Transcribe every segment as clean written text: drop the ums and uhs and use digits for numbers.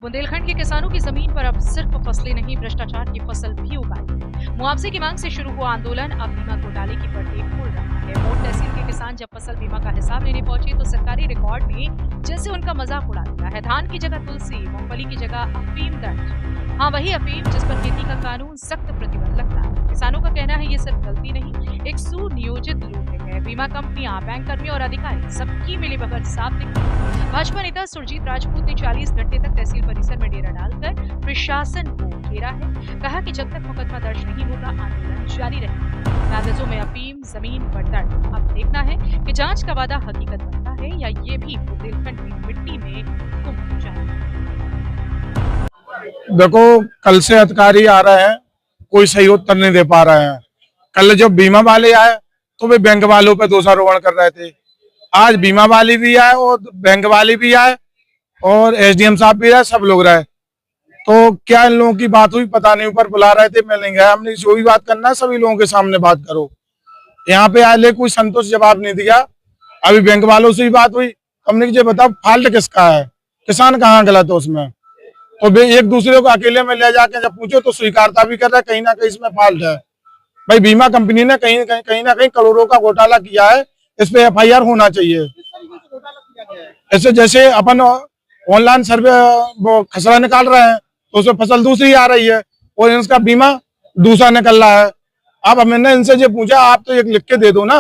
बुंदेलखंड के किसानों की जमीन पर अब सिर्फ फसलें नहीं, भ्रष्टाचार की फसल भी उगाई। मुआवजे की मांग से शुरू हुआ आंदोलन अब बीमा घोटाले की पर्दे खोल रहा है। मोट तहसील के किसान जब फसल बीमा का हिसाब लेने पहुंचे तो सरकारी रिकॉर्ड में जैसे उनका मजाक उड़ा दिया है। धान की जगह तुलसी, मूंगफली की जगह अफीम दर्ज। हाँ, वही अफीम जिस पर खेती का कानून सख्त प्रतिबंध लगता है। किसानों का कहना है ये सिर्फ गलती नहीं, एक सुनियोजित लूट है। बीमा कंपनियां, बैंक कर्मी और अधिकारी सबकी मिलीभगत साफ दिखती है। भाजपा नेता सुरजीत राजपूत ने 40 घंटे तक तहसील परिसर में डेरा डालकर प्रशासन को घेरा है। कहा कि जब तक मुकदमा दर्ज नहीं होगा आंदोलन जारी रहेगा। कागजों में अफीम, जमीन पर दर्द। अब देखना है कि जांच का वादा हकीकत बनता है या ये भी बुंदेलखंड की मिट्टी में गुम हो जाएगा। देखो, कल से अधिकारी आ रहे हैं, कोई सही उत्तर नहीं दे पा रहे हैं। कल जब बीमा वाले आए तो वे बैंक वालों पे दोषारोपण कर रहे थे। आज बीमा वाले भी आए और बैंक वाले भी आए और एसडीएम साहब भी आए, सब लोग रहे। तो क्या इन लोगों की बात हुई पता नहीं, ऊपर बुला रहे थे, मैं नहीं गया। हमने जो भी बात करना है सभी लोगों के सामने बात करो। यहाँ पे आए कोई संतोष जवाब नहीं दिया। अभी बैंक वालों से भी बात हुई, हमने ये बताओ फॉल्ट किसका है, किसान कहाँ गलत है उसमें। और वे एक दूसरे को अकेले में ले जाके जब पूछो तो स्वीकारता भी कर रहा है कहीं ना कहीं इसमें फॉल्ट है। भाई बीमा कंपनी ने कहीं ना कहीं करोड़ों का घोटाला किया है, इस पे एफआईआर होना चाहिए। ऐसे जैसे अपन ऑनलाइन सर्वे वो खसरा निकाल रहे हैं तो उसमें फसल दूसरी आ रही है और इनका बीमा दूसरा निकल रहा है। अब मैंने इनसे जो पूछा, आप तो एक लिख के दे दो ना।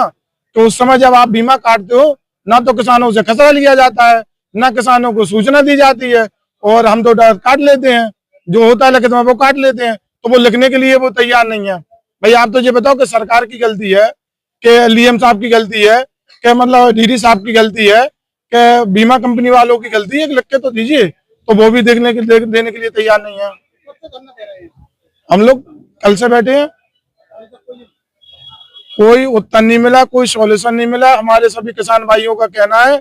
तो उस समय जब आप बीमा काटते हो ना तो किसानों से खसरा लिया जाता है, ना किसानों को सूचना दी जाती है, और हम तो काट लेते हैं, जो होता है लिखित में वो काट लेते हैं। तो वो लिखने के लिए वो तैयार नहीं है। भाई आप तो ये बताओ कि सरकार की गलती है कि डीएम साहब की गलती है कि मतलब डीडी साहब की गलती है कि बीमा कंपनी वालों की गलती है? लिख के तो दीजिए। तो वो भी देने के लिए तैयार नहीं है। हम लोग कल से बैठे हैं, कोई उत्तर नहीं मिला, कोई सॉल्यूशन नहीं मिला। हमारे सभी किसान भाइयों का कहना है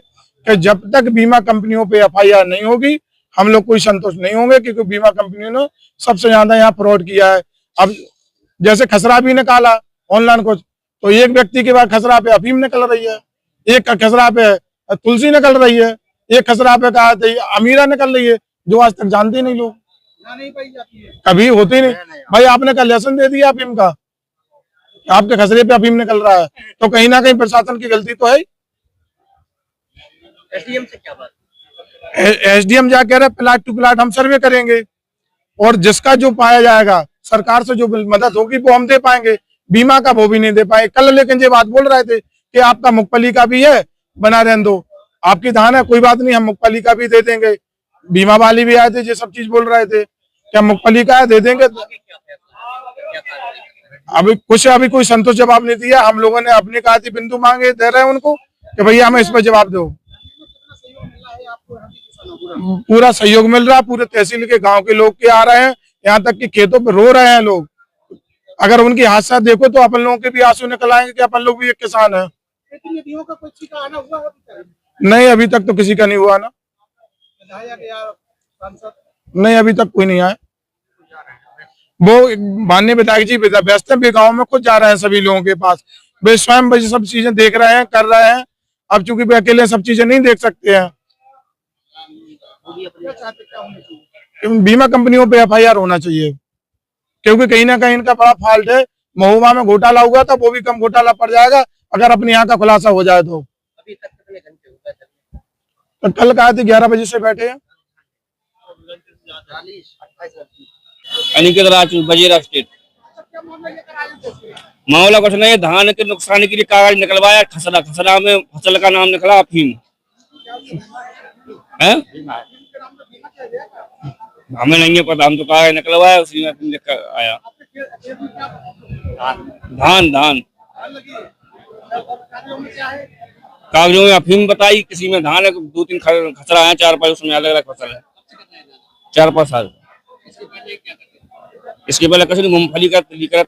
कि जब तक बीमा कंपनियों पे एफआईआर नहीं होगी हम लोग कोई संतुष्ट नहीं होंगे, क्योंकि बीमा कंपनियों ने सबसे ज्यादा यहाँ फ्रॉड किया है। अब जैसे खसरा भी निकाला ऑनलाइन कुछ, तो एक व्यक्ति के बाद खसरा पे अफीम निकल रही है, एक का खसरा पे तुलसी निकल रही है, एक खसरा पे कहा अमीरा निकल रही है, जो आज तक जानते नहीं लोग, कभी होती नहीं। भाई आपने कल लेसन दे दिया अफीम का, आपके खसरे पे अफीम निकल रहा है, तो कहीं ना कहीं प्रशासन की गलती तो है। एसडीएम से क्या बात? एसडीएम जा कह रहे प्लाट टू प्लाट हम सर्वे करेंगे और जिसका जो पाया जाएगा सरकार से जो मदद होगी वो हम दे पाएंगे। बीमा का वो भी नहीं दे पाए कल। लेकिन ये बात बोल रहे थे कि आपका मूंगफली का भी है, बना रहने दो, आपकी धान है कोई बात नहीं, हम मूंगफली का भी दे देंगे। बीमा वाले भी आए थे, ये सब चीज बोल रहे थे कि हम मूंगफली का है दे देंगे। अभी कोई संतोष जवाब नहीं दिया। हम लोगों ने अपनी कहा थी बिंदु मांगे, दे रहे हैं उनको कि भैया हमें इस पर जवाब दो। पूरा सहयोग मिल रहा है, पूरे तहसील के गांव के लोग के आ रहे हैं, यहाँ तक कि खेतों पे रो रहे हैं लोग। अगर उनकी हादसा देखो तो अपन लोगों के भी आंसू निकल आएंगे कि अपन लोग भी एक किसान है। नहीं, अभी तक तो किसी का नहीं हुआ ना। नहीं, अभी तक कोई नहीं आया। वो माननीय विधायक जी व्यस्त है, गाँव में खुद जा रहे हैं सभी लोगों के पास। वे स्वयं भाई सब चीजें देख रहे हैं, कर रहे हैं। अब चूंकि वे अकेले सब चीजें नहीं देख सकते हैं। बीमा कंपनियों पे एफआईआर होना चाहिए, क्योंकि कहीं ना कहीं इनका बड़ा फॉल्ट है। महुआ में घोटाला हुआ था, वो भी कम घोटाला पड़ जाएगा अगर अपने यहाँ का खुलासा हो जाए तो। अभी तक कितने घंटे हुए थे? तो कल कहा थे 11 बजे से बैठे हैं। अनिकेत राजपूत, बजीरा स्टेट। मामला कुछ नहीं, धान के नुकसान के लिए कागज निकलवाया, खसरा खसरा में फसल का नाम निकला अफीम है। हमें नहीं है पता, हम तो कागज निकलवाया उसी में अफीम लिखकर आया। धान धान कागजों में अफीम बताई, किसी में धान है, 2-3 खसरा है, 4-5 उसमें अलग अलग फसल है। 4-5 साल इसके पहले कसरी मूंगफली का जो करा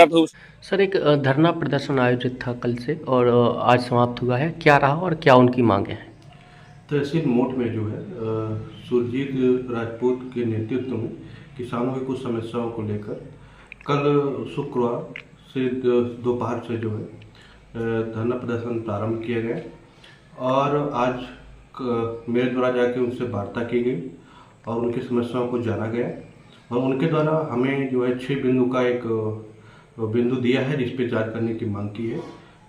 था। सर, एक धरना प्रदर्शन आयोजित था कल से और आज समाप्त हुआ है, क्या रहा और क्या उनकी मांगे हैं? तहसील मोट में जो है सुरजीत राजपूत के नेतृत्व में किसानों की कुछ समस्याओं को लेकर कल शुक्रवार से दोपहर से जो है धरना प्रदर्शन प्रारंभ किया गया। और आज मेरे द्वारा जाके उनसे वार्ता की गई और उनकी समस्याओं को जाना गया और उनके द्वारा हमें जो है 6 बिंदु का एक बिंदु दिया है जिस पे जांच करने की मांग की है।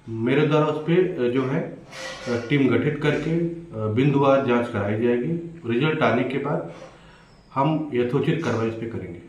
मेरे द्वारा उस पर जो है टीम गठित करके बिंदुवार जांच कराई जाएगी। रिजल्ट आने के बाद हम यथोचित कार्रवाई इस पे करेंगे।